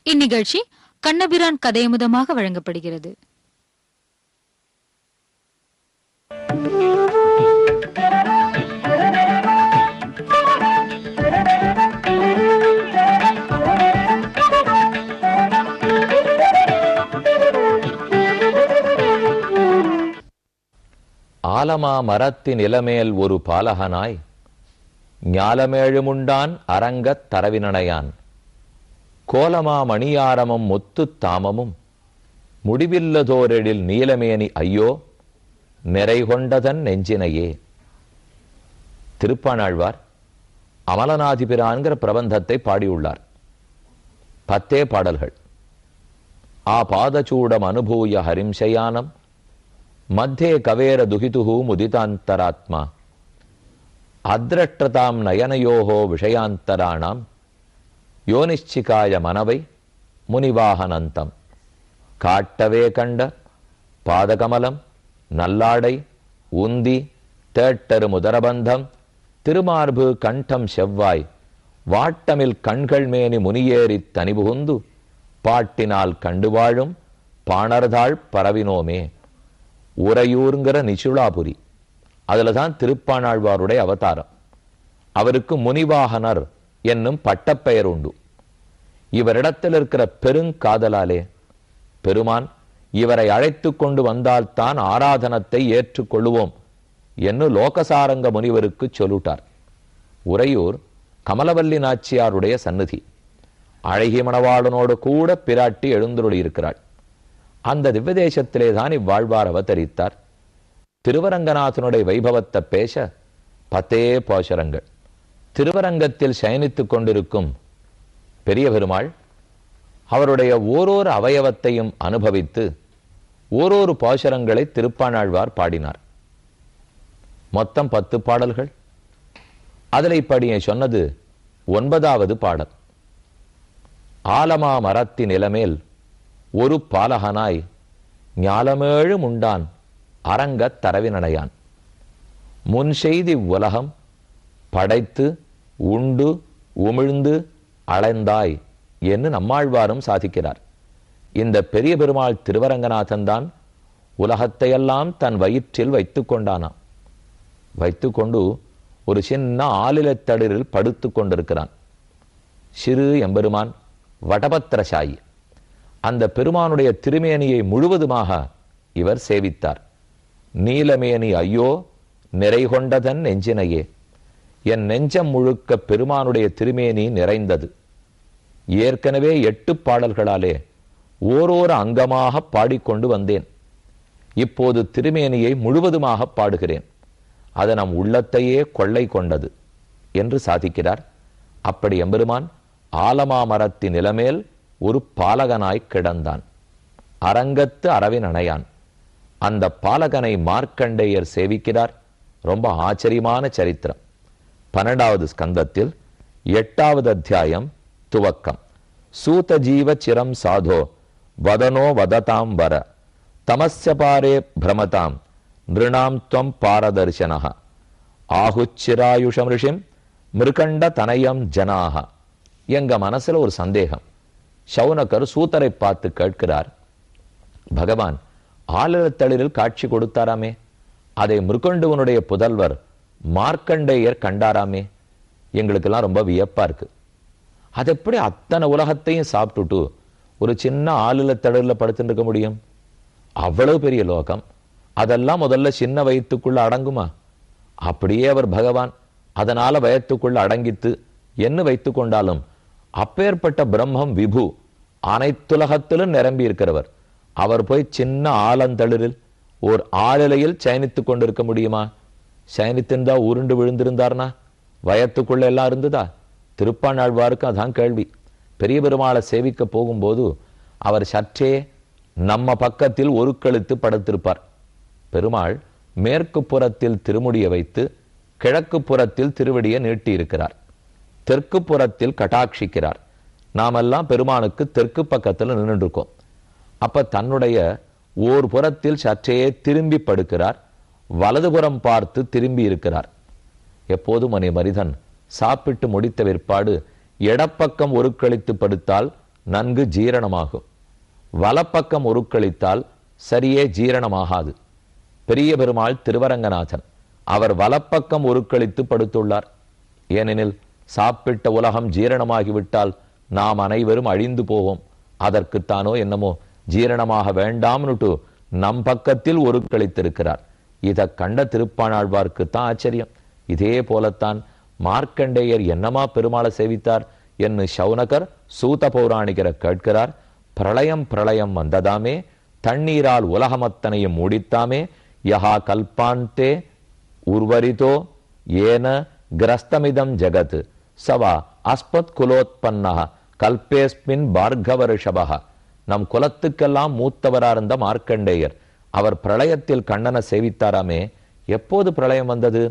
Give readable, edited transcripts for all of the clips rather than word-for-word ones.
இந்நிகழ்ச்சி கண்ணபிரான் கதையமுதமாக வழங்கப்படுகிறது. ஆலமா மரத்தின் இளமேல் ஒரு பாலகனாய் ஞாலமேழுமுண்டான் அரங்கத் தரவினணையான் கோலமா மணியாரமும் முத்துத் தாமமும் முடிவில்லதோரெழில் நீலமேனி ஐயோ நிறைகொண்டதன் நெஞ்சினையே. திருப்பாணாழ்வார் அமலநாதிபிரான்கிற பிரபந்தத்தை பாடியுள்ளார். 10 பாடல்கள். ஆ பாதச்சூடம் அனுபூய ஹரிம்சயானம் மத்தியே கவேர துகிதுஹு முதிதாந்தராத்மா அத்ரஷ்டதாம் நயனயோஹோ விஷயாந்தராணாம் யோனிச்சிகாய மனவை முனிவாகனந்தம் காட்டவே கண்ட பாதகமலம் நல்லாடை உந்தி தேட்டரு முதரபந்தம் திருமார்பு கண்டம் செவ்வாய் வாட்டமில் கண்கள் மேனி முனியேறித் தனிபுகுந்து பாட்டினால் கண்டு வாழும் பாணர்தாள் பரவினோமே. உறையூருங்கிற நிச்சுளாபுரி, அதுல தான் திருப்பாணாழ்வாருடைய அவதாரம். அவருக்கு முனிவாகனர் என்னும் பட்டப்பெயர் உண்டு. இவரிடத்தில் இருக்கிற பெருங்காதலாலே பெருமான் இவரை அழைத்து கொண்டு வந்தால்தான் ஆராதனத்தை ஏற்றுக்கொள்ளுவோம் என்று லோகசாரங்க முனிவருக்கு சொல்லிட்டார். உறையூர் கமலவல்லி நாச்சியாருடைய சந்நிதி. அழகி மணவாளனோடு கூட பிராட்டி எழுந்துருளி இருக்கிறாள். அந்த திவ்யதேசத்திலே தான் இவ்வாழ்வார் அவதரித்தார். திருவரங்கநாதனுடைய வைபவத்தை பேச 10 பாசுரங்கள். திருவரங்கத்தில் சயனித்துக் கொண்டிருக்கும் பெரிய பெருமாள் அவருடைய ஓரொரு அவயவத்தையும் அனுபவித்து ஓரொரு பாசுரங்களை திருப்பாணாழ்வார் பாடினார். மொத்தம் 10 பாடல்கள். அதில் இப்படியே சொன்னது 9வது பாடல். ஆலமா மரத்தின் இளமேல் ஒரு பாலகனாய் ஞாலமேழு முண்டான் அரங்கத் தரவினடையான் முன் செய்தி உலகம் படைத்து உண்டு உமிழ்ந்து அளந்தாய் என்று நம்மாழ்வாரும் சாதிக்கிறார். இந்த பெரிய பெருமாள் திருவரங்கநாதன் தான் உலகத்தையெல்லாம் தன் வயிற்றில் வைத்து கொண்டானாம். வைத்துக்கொண்டு ஒரு சின்ன ஆலிலத்தடிரில் படுத்து கொண்டிருக்கிறான். சிறு எம்பெருமான் வடபத்திரசாயி. அந்த பெருமானுடைய திருமேனியை முழுவதுமாக இவர் சேவித்தார். நீலமேனி ஐயோ நிறைகொண்டதன் நெஞ்சினையே. என் நெஞ்சம் முழுக்க பெருமானுடைய திருமேனி நிறைந்தது. ஏற்கனவே 8 பாடல்களாலே ஓரோரு அங்கமாக பாடிக்கொண்டு வந்தேன். இப்போது திருமேனியை முழுவதுமாக பாடுகிறேன். அது நம் உள்ளத்தையே கொள்ளை கொண்டது என்று சாதிக்கிறார். அப்படி எம்பெருமான் ஆலமா மரத்தின் நிலமேல் ஒரு பாலகனாய் கிடந்தான். அரங்கத்து அரவின் அணையான். அந்த பாலகனை மார்க்கண்டேயர் சேவிக்கிறார். ரொம்ப ஆச்சரியமான சரித்திரம். 12வது ஸ்கந்தத்தில் 8வது அத்தியாயம் துவக்கம். சூத ஜீவ சிரம் சாதோ வதனோ வததாம் வர தமஸ்ய பாரே பிரமதாம் நிருணாம் துவம் பாரதர்சனஹ ஆஹுச்சிராயுஷம் ரிஷிம் மிருகண்ட தனயம் ஜனாக. எங்க மனசுல ஒரு சந்தேகம். சௌனகர் சூத்தரை பார்த்து கேட்கிறார், பகவான் ஆலத்தளிரில் காட்சி கொடுத்தாராமே, அதை மிருகண்டுவனுடைய புதல்வர் மார்க்கண்டேயர் கண்டாராமே. எங்களுக்கெல்லாம் ரொம்ப வியப்பா இருக்கு. அது எப்படி அத்தனை உலகத்தையும் சாப்பிட்டுட்டு ஒரு சின்ன ஆலிலத்தளிரில் படுத்துட்டு இருக்க முடியும்? அவ்வளவு பெரிய லோகம். அதெல்லாம் முதல்ல சின்ன வயிற்றுக்குள்ள அடங்குமா? அப்படியே அவர் பகவான் அதனால வயத்துக்குள்ள அடங்கித்து என்ன வைத்து கொண்டாலும் அப்பேற்பட்ட பிரம்மம் விபு அனைத்துலகத்திலும் நிரம்பி இருக்கிறவர். அவர் போய் சின்ன ஆலந்தளிரில் ஓர் ஆளிலையில் சயனித்துக் கொண்டிருக்க முடியுமா? சயனித்திருந்தா உருண்டு விழுந்திருந்தார்னா வயத்துக்குள்ள எல்லாம் இருந்ததா? திருப்பாணாழ்வாருக்கு அதான் கேள்வி. பெரிய பெருமாளை சேவிக்க போகும்போது அவர் சற்றே நம்ம பக்கத்தில் ஒரு கழுத்து படுத்திருப்பார். பெருமாள் மேற்கு புறத்தில் திருமுடியை வைத்து கிழக்கு புறத்தில் திருவடியை நீட்டி இருக்கிறார். தெற்கு புறத்தில் கட்டாட்சிக்கிறார். நாமெல்லாம் பெருமானுக்கு தெற்கு பக்கத்தில் நின்று இருக்கோம். அப்ப தன்னுடைய ஓர் புறத்தில் சற்றே திரும்பி படுக்கிறார். வலதுபுறம் பார்த்து திரும்பி இருக்கிறார். எப்போதும் மனிதன் சாப்பிட்டு முடித்த விற்பாடு இடப்பக்கம் ஒரு கழித்து படுத்தால் நன்கு ஜீரணமாகும். வலப்பக்கம் உருக்களித்தால் சரியே ஜீரணமாகாது. பெரிய பெருமாள் திருவரங்கநாதன் அவர் வலப்பக்கம் உருக்களித்து படுத்துள்ளார். ஏனெனில் சாப்பிட்ட உலகம் ஜீரணமாகிவிட்டால் நாம் அனைவரும் அழிந்து போவோம். அதற்குத்தானோ என்னமோ ஜீரணமாக வேண்டாம்னுட்டு நம் பக்கத்தில் உருக்களித்திருக்கிறார். இதை கண்ட திருப்பாணாழ்வார்க்குத்தான் ஆச்சரியம். இதே போலத்தான் மார்க்கண்டேயர் என்னமா பெருமாளை சேவித்தார் என்று சௌனகர் சூத பௌராணிகரை கேட்கிறார். பிரளயம் பிரளயம் வந்ததாமே, தண்ணீரால் உலகமத்தனையும் மூடித்தாமே, யஹா கல்பாந்தே உர்வரிதோ ஏன கிரஸ்தமிதம் ஜெகத் சவா அஸ்பத் குலோத்பன்னா கல்பேஸ்மின் பார்கவ ரிஷபஹ. நம் குலத்துக்கெல்லாம் மூத்தவராக இருந்த மார்க்கண்டேயர் அவர் பிரளயத்தில் கண்ணனை சேவித்தாராமே. எப்போது பிரளயம் வந்தது?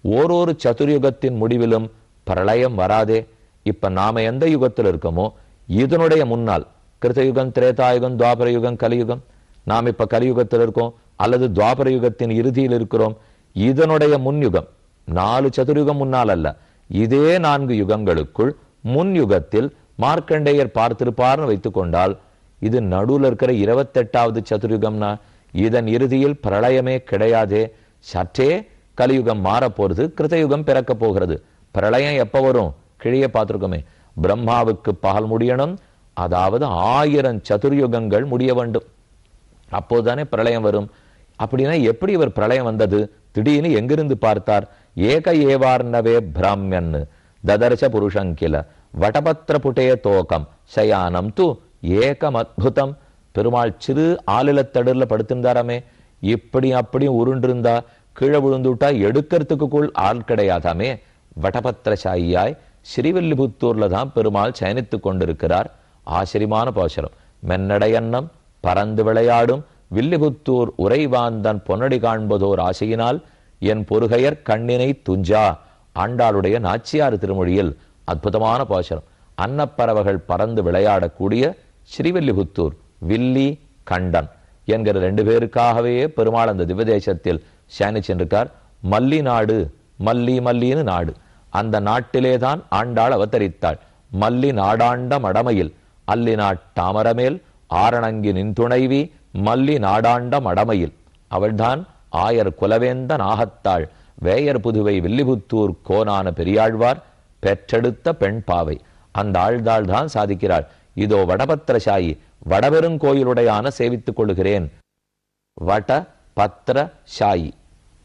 ஓரொரு சதுர்யுகத்தின் முடிவிலும் பிரளயம் வராதே. இப்ப நாம எந்த யுகத்தில் இருக்கோமோ இதனுடைய முன்னால் கிருத்தயுகம், திரேதாயுகம், துவாபர யுகம், கலியுகம். நாம் இப்ப கலியுகத்தில் இருக்கோம் அல்லது துவாபர யுகத்தின் இறுதியில் இருக்கிறோம். இதனுடைய முன்யுகம் 4 சதுர்யுகம் முன்னால் அல்ல, இதே 4 யுகங்களுக்குள் முன் யுகத்தில் மார்க்கண்டேயர் பார்த்திருப்பார்னு வைத்துக் கொண்டால் இது நடுவில் இருக்கிற 28வது சதுர்யுகம்னா இதன் இறுதியில் பிரளயமே கிடையாதே. சற்றே கலியுகம் மாறப்போறது, கிருத்தயுகம் பிறக்க போகிறது. பிரளயம் எப்ப வரும்? கிழிய பார்த்திருக்கோமே, பிரம்மாவுக்கு பகல் முடியணும், அதாவது 1000 சதுர்யுகங்கள் முடிய வேண்டும், அப்போதுதானே பிரளயம் வரும். அப்படின்னா எப்படி இவர் பிரளயம் வந்தது? திடீர்னு எங்கிருந்து பார்த்தார்? ஏக ஏவார்ணவே பிராமியன் ததர்ச புருஷங்கில வடபத்திர புட்டே தோகம் சயானம் து ஏகம் அத்புதம். பெருமாள் சிறு ஆளிலத்தடர்ல படுத்திருந்தாராமே, இப்படி அப்படி உருண்டிருந்தா கீழே விழுந்துட்டா எடுக்கிறதுக்குள் ஆள் கிடையாதாமே. வடபத்திரசாயியாய் ஸ்ரீவில்லிபுத்தூர்ல தான் பெருமாள் சயனித்து கொண்டிருக்கிறார். ஆச்சரியமான பாசுரம். மென்னடையன்னம் பறந்து விளையாடும் வில்லிபுத்தூர் உறைவாந்தன் பொன்னடி காண்பதோர் ஆசையினால் என் பொறுகையர் கண்ணினை துஞ்சா. ஆண்டாளுடைய நாச்சியார் திருமொழியில் அற்புதமான பாசுரம். அன்னப்பறவைகள் பறந்து விளையாடக்கூடிய ஸ்ரீவில்லிபுத்தூர், வில்லி கண்டன் என்கிற 2 பேருக்காகவே பெருமாள் அந்த திவ்யதேசத்தில் சயனிச்சென்றிருக்கார். மல்லி நாடு, மல்லி மல்லின்னு நாடு, அந்த நாட்டிலே தான் ஆண்டாள் அவதரித்தாள். மல்லி நாடாண்ட மடமையில் அல்லி நாட்டாமரமேல் ஆரணங்கி நின் துணைவி மல்லி நாடாண்ட மடமையில். அவள்தான் ஆயர் குலவேந்த நாகத்தாள் வேயர் புதுவை வில்லிபுத்தூர் கோனான பெரியாழ்வார் பெற்றெடுத்த பெண் பாவை. அந்த ஆழ்தாள் தான் சாதிக்கிறாள். இதோ வடபத்திரசாயி வடபெருங்கோயிலுடையான சேவித்துக் கொள்கிறேன். வட பத்திர சாயி,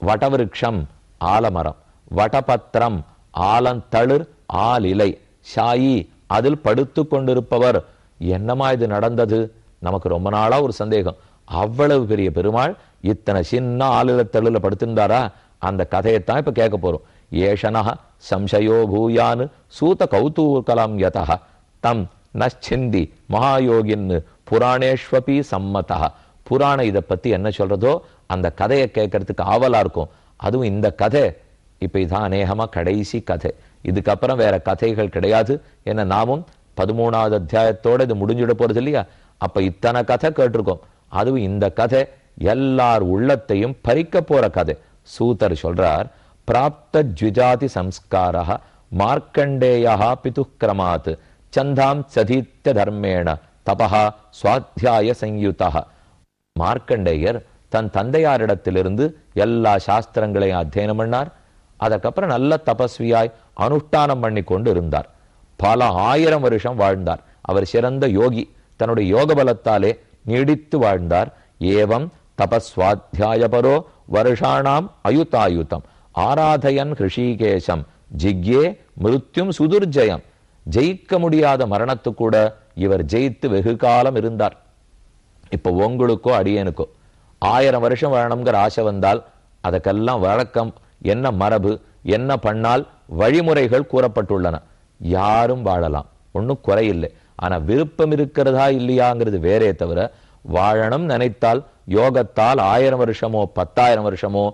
வடவிருக்ஷம் ஆலமரம், வடபத்திரம் ஆலந்தளிர் ஆலிலை, சாயி அதில் படுத்து கொண்டிருப்பவர். என்னமா இது நடந்தது? நமக்கு ரொம்ப நாளா ஒரு சந்தேகம். அவ்வளவு பெரிய பெருமாள் இத்தனை சின்ன ஆளிலத்தழுல படுத்திருந்தாரா? அந்த கதையைத்தான் இப்ப கேட்க போறோம். ஏஷனஹ சம்சயோ பூயான் சூத கௌதூகலம் யதஹ தம் நச்சிந்தி மகாயோகின் புராணேஸ்வபி சம்மதா. புராணம் இதை பத்தி என்ன சொல்றதோ அந்த கதையை கேட்கறதுக்கு ஆவலா இருக்கும். அதுவும் இந்த கதை இப்ப இதான் அநேகமா கடைசி கதை. இதுக்கப்புறம் வேற கதைகள் கிடையாது. ஏன்னா நாமும் 13வது அத்தியாயத்தோட இது முடிஞ்சுட போறது இல்லையா? அப்ப இத்தனை கதை கேட்டிருக்கோம். அதுவும் இந்த கதை எல்லார் உள்ளத்தையும் பறிக்க போற கதை. சூதர் சொல்றார், பிராப்த ஜ்விஜாதி சம்ஸ்காரஹ மார்க்கண்டேயா பிதுக்கிரமாத் சந்தாம் சதீத்ய தர்மேண தபஹா சுவாத்தியாய சயுதா. மார்க்கண்டேயர் தன் தந்தையாரிடத்திலிருந்து எல்லா சாஸ்திரங்களையும் அத்தியனம் பண்ணார். அதுக்கப்புறம் நல்ல தபஸ்வியாய் அனுஷ்டானம் பண்ணி கொண்டு இருந்தார். பல 1000 வருஷம் வாழ்ந்தார். அவர் சிறந்த யோகி. தன்னுடைய யோக பலத்தாலே நீடித்து வாழ்ந்தார். ஏவம் தபஸ்வாத்தியாயபரோ வருஷாணாம் அயுதாயுதம் ஆராதயன் ஹிருஷிகேசம் ஜிக்யே மிருத்யும் சுதுர்ஜயம். ஜெயிக்க முடியாத மரணத்து கூட இவர் ஜெயித்து வெகு காலம் இருந்தார். இப்ப உங்களுக்கோ அடியனுக்கோ 1000 வருஷம் வாழணுங்கிற ஆசை வந்தால் அதுக்கெல்லாம் வழக்கம் என்ன, மரபு என்ன பண்ணால் வழிமுறைகள் கூறப்பட்டுள்ளன. யாரும் வாழலாம், ஒன்றும் குறையில்லை. ஆனா விருப்பம் இருக்கிறதா இல்லையாங்கிறது வேறே தவிர வாழணும் நினைத்தால் யோகத்தால் 1000 வருஷமோ 10,000 வருஷமோ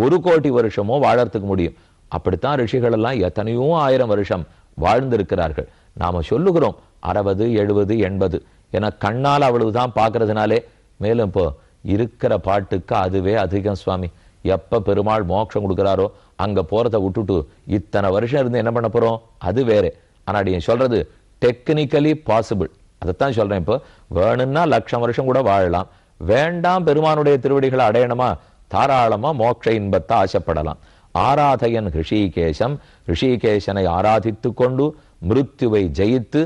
1 கோடி வருஷமோ வாழறதுக்கு முடியும். அப்படித்தான் ரிஷிகள் எல்லாம் எத்தனையோ 1000 வருஷம் வாழ்ந்திருக்கிறார்கள். நாம சொல்லுகிறோம் 60, 70, 80 என கண்ணால் அவ்வளவுதான் பார்க்கறதுனாலே. மேலும் இப்போ இருக்கிற பாட்டுக்கு அதுவே அதிகம் சுவாமி. எப்ப பெருமாள் மோட்சம் கொடுக்கிறாரோ அங்க போறதை விட்டுட்டு இத்தனை வருஷம் இருந்து என்ன பண்ண போறோம்? அது வேற. ஆனா நீ சொல்றது டெக்னிக்கலி பாசிபிள். அதைத்தான் சொல்றேன். இப்போ வேணும்னா 1,00,000 வருஷம் கூட வாழலாம், வேண்டாம் பெருமானுடைய திருவடிகளை அடையணுமா தாராளமா மோட்ச இன்பத்தை ஆசைப்படலாம். ஆராதயன் ரிஷிகேசம், ரிஷிகேசனை ஆராதித்து கொண்டு மிருத்யுவை ஜெயித்து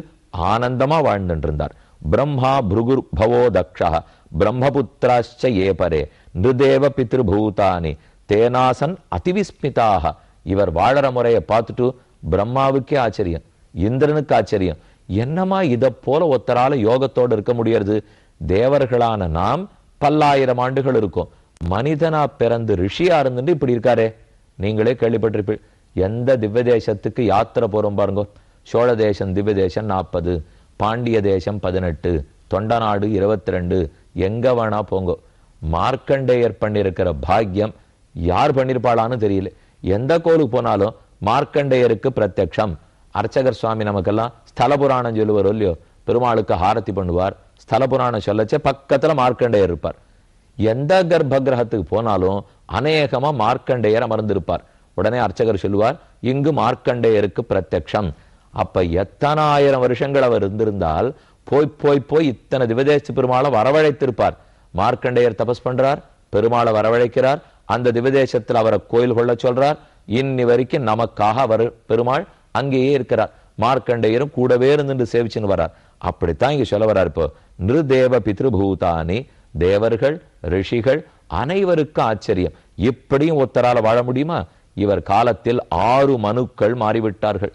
ஆனந்தமா வாழ்ந்துட்டு இருந்தார். பிரம்மா புருகுர் பவோ தக்ஷா பிரம்மபுத்திராச்ச ஏபரே நிருதேவ பித்ருபூதானி தேனாசன் அதிவிஸ்மிதாக. இவர் வாழற முறையை பார்த்துட்டு பிரம்மாவுக்கே ஆச்சரியம், இந்திரனுக்கு ஆச்சரியம். என்னமா இதை போல ஒத்தரால யோகத்தோடு இருக்க முடியாது? தேவர்களான நாம் 10,000 ஆண்டுகள் இருக்கும், மனிதனா பிறந்து ரிஷியா இருந்துட்டு இப்படி இருக்காரே. நீங்களே கேள்விப்பட்டிருப்பீங்க. எந்த திவ்ய தேசத்துக்கு யாத்திரை போறோம் பாருங்க, சோழ தேசம் திவ்ய தேசம் 40, பாண்டிய தேசம் 18, தொண்டநாடு 22, எங்க வேணா போங்க. மார்க்கண்டேயர் பண்ணிருக்கிற பாக்கியம் யார் பண்ணிருப்பாளான்னு தெரியல. எந்த கோலுக்கு போனாலும் மார்க்கண்டேயருக்கு பிரத்யக்ஷம். அர்ச்சகர் சுவாமி நமக்கெல்லாம் ஸ்தல புராணம் சொல்லுவார் இல்லையோ, பெருமாளுக்கு ஹாரதி பண்ணுவார். ஸ்தல புராணம் சொல்லச்சே பக்கத்துல மார்க்கண்டேயர் இருப்பார். எந்த கர்ப்ப கிரகத்துக்கு போனாலும் அநேகமா மார்க்கண்டேயர் அமர்ந்திருப்பார். உடனே அர்ச்சகர் சொல்லுவார், இங்கு மார்க்கண்டேயருக்கு பிரத்யக்ஷம். அப்ப எத்தனை ஆயிரம் வருஷங்கள் அவர் இருந்திருந்தால் போய் போய் போய் இத்தனை திவதேச பெருமாளை வரவழைத்திருப்பார். மார்க்கண்டேயர் தபஸ் பண்றார், பெருமாளை வரவழைக்கிறார், அந்த திவதேசத்தில் அவரை கோயில் கொள்ள சொல்றார். இன்னி வரைக்கும் நமக்காக அவர் பெருமாள் அங்கேயே இருக்கிறார். மார்க்கண்டேயரும் கூடவே இருந்து சேவிச்சுன்னு வர்றார். அப்படித்தான் இங்க சொல்ல வர்றார். இப்போ நிருதேவ பித்ருபூதானி, தேவர்கள் ரிஷிகள் அனைவருக்கும் ஆச்சரியம். இப்படியும் ஒத்தரால வாழ முடியுமா? இவர் காலத்தில் 6 மனுக்கள் மாறிவிட்டார்கள்.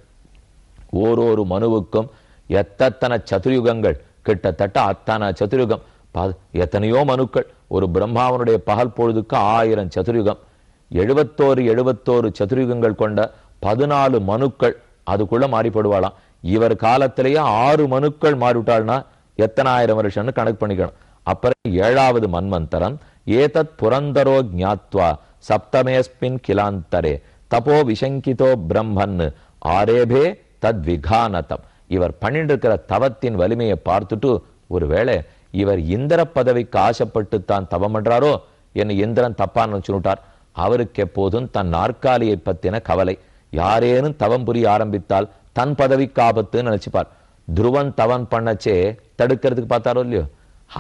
ஓரொரு மனுவுக்கும் எத்தனை சதுர்யுகங்கள், கிட்டத்தட்ட அத்தனை சதுர்யுகம், எத்தனையோ மனுக்கள். ஒரு பிரம்மாவனுடைய பகல் பொழுதுக்கு 1000 சதுர்யுகம், 71 சதுர்யுகங்கள் கொண்ட 14 மனுக்கள் அதுக்குள்ள மாறிப்படுவாளாம். இவர் காலத்திலேயே 6 மனுக்கள் மாறிவிட்டாள்னா எத்தனை ஆயிரம் வருஷம்னு கணக்கு பண்ணிக்கணும். அப்புறம் 7வது மன்வந்தரம், ஏதத் புரந்தரோ ஜ்ஞாத்வா சப்தமேஸ்மின் கிலாந்தரே தபோ விசங்கிதோ பிரம்மன் ஆரேபே தத் விகானதம். இவர் பண்ணிட்டு இருக்கிற தவத்தின் வலிமையை பார்த்துட்டு ஒருவேளை இவர் இந்திர பதவிக்கு ஆசைப்பட்டு தான் தவம் பண்றாரோ என்ன இந்திரன் தப்பான்னு நினைச்சுட்டார். அவருக்கு எப்போதும் தன் நாற்காலியை பத்தின கவலை. யாரேனும் தவம் புரிய ஆரம்பித்தால் தன் பதவிக்கு ஆபத்துன்னு நினைச்சுப்பார். துருவன் தவன் பண்ணச்சே தடுக்கிறதுக்கு பார்த்தாரோ இல்லையோ,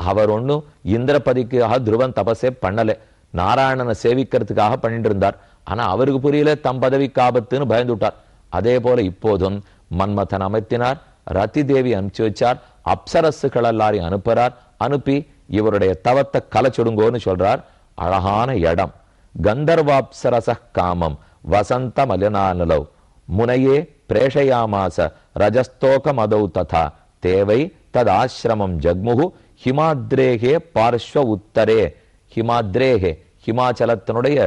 அவர் ஒன்னும் இந்திரபதிக்காக துருவன் தபசே பண்ணல, நாராயணனை சேவிக்கிறதுக்காக பண்ணிட்டு இருந்தார். ஆனா அவருக்கு புரியல தம் பதவிக்கு ஆபத்துன்னு பயந்து விட்டார். அதே போல இப்போதும் மன்மதன் அமைத்தினார், ரதி தேவி அனுப்பிச்சு வச்சார், அப்சரசுகள் எல்லாரையும் அனுப்புறார். அனுப்பி இவருடைய தவத்தை கலைச்சுடுங்கோன்னு சொல்றார். அழகான இடம், கந்தர்வாப்சரச காமம் வசந்த மலினானலவ் முனையே பிரேஷயாமாச ரஜஸ்தோக மதௌ ததா தேவை தத் ஆசிரமம் ஜக்முகு ஹிமாத்ரேகே பார்ஸ்வ உத்தரே. ஹிமாத்ரேகே ஹிமாச்சலத்தினுடைய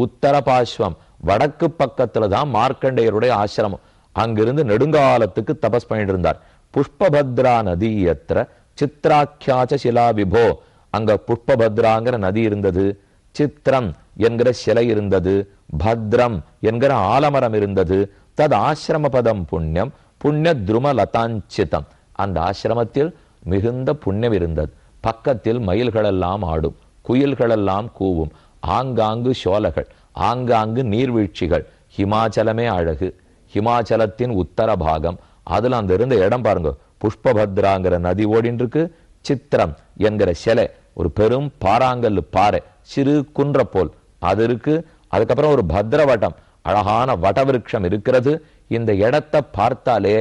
உத்தர பார்ஸ்வம் வடக்கு பக்கத்துல தான் மார்க்கண்டேயருடைய ஆசிரமம். அங்கிருந்து நெடுங்காலத்துக்கு தபஸ் பண்ணிட்டு இருந்தார். புஷ்பபத்ரா நதி எத்திர சித்ராக்கியாச்ச சிலா விபோ. அங்க புஷ்பபத்ராங்கிற நதி இருந்தது, சித்திரம் என்கிற சிலை இருந்தது, பத்ரம் என்கிற ஆலமரம் இருந்தது. தது ஆசிரம பதம் புண்ணியம் புண்ணிய துரும லதாஞ்சிதம். அந்த ஆசிரமத்தில் மிகுந்த புண்ணியம் இருந்தது. பக்கத்தில் மயில்கள் எல்லாம் ஆடும், குயில்கள் எல்லாம் கூவும், ஆங்காங்கு சோலைகள், ஆங்காங்கு நீர்வீழ்ச்சிகள். ஹிமாச்சலமே அழகு. ஹிமாச்சலத்தின் உத்தர பாகம், அதுல அந்த இருந்த இடம் பாருங்க, புஷ்பபத்ராங்கிற நதி ஓடின்னு இருக்கு, சித்திரம் என்கிற சிலை, ஒரு பெரும் பாறாங்கல்லு பாறை, சிறு குன்ற போல் அது இருக்கு. அதுக்கப்புறம் ஒரு பத்ரவட்டம், அழகான வடவிருட்சம் இருக்கிறது. இந்த இடத்தை பார்த்தாலே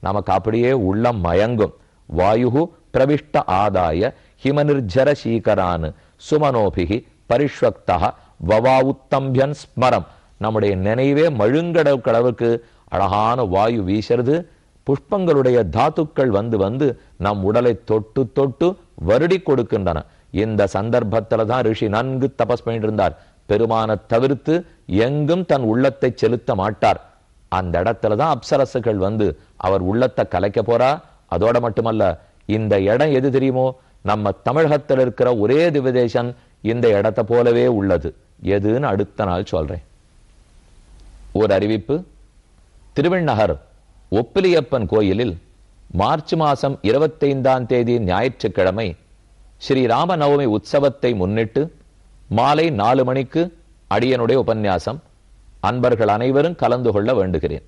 நமக்கு அப்படியே உள்ளம் மயங்கும். வாயு பிரவிஷ்ட ஆதாய ஹிமநிர்ஜர சீகரான் சுமனோபிகி பரிஷ்வக்தா வவாவுத்தம்பியன் ஸ்மரம். நம்முடைய நினைவே மழுங்கடவு கடவுக்கு அழகான வாயு வீசுறது. புஷ்பங்களுடைய தாத்துக்கள் வந்து வந்து நம் உடலை தொட்டு தொட்டு வருடி கொடுக்கின்றன. இந்த சந்தர்ப்பத்துல தான் ரிஷி நன்கு தபஸ் பண்ணிட்டு இருந்தார். பெருமானை தவிர்த்து எங்கும் தன் உள்ளத்தை செலுத்த மாட்டார். அந்த இடத்துலதான் அப்சரசுகள் வந்து அவர் உள்ளத்தை கலைக்க போறா. அதோட மட்டுமல்ல, இந்த இடம் எது தெரியுமோ, நம்ம தமிழகத்தில் இருக்கிற ஒரே திவதேசன் இந்த இடத்தை போலவே உள்ளது. எதுன்னு அடுத்த நாள் சொல்றேன். ஒரு அறிவிப்பு. திருவண்ணகர் ஒப்பிலியப்பன் கோயிலில் மார்ச் மாசம் 25ஆம் தேதி ஞாயிற்றுக்கிழமை ஸ்ரீ ராமநவமி உற்சவத்தை முன்னிட்டு மாலை 4 மணிக்கு அடியனுடைய உபன்யாசம். அன்பர்கள் அனைவரும் கலந்து கொள்ள வேண்டுகிறேன்.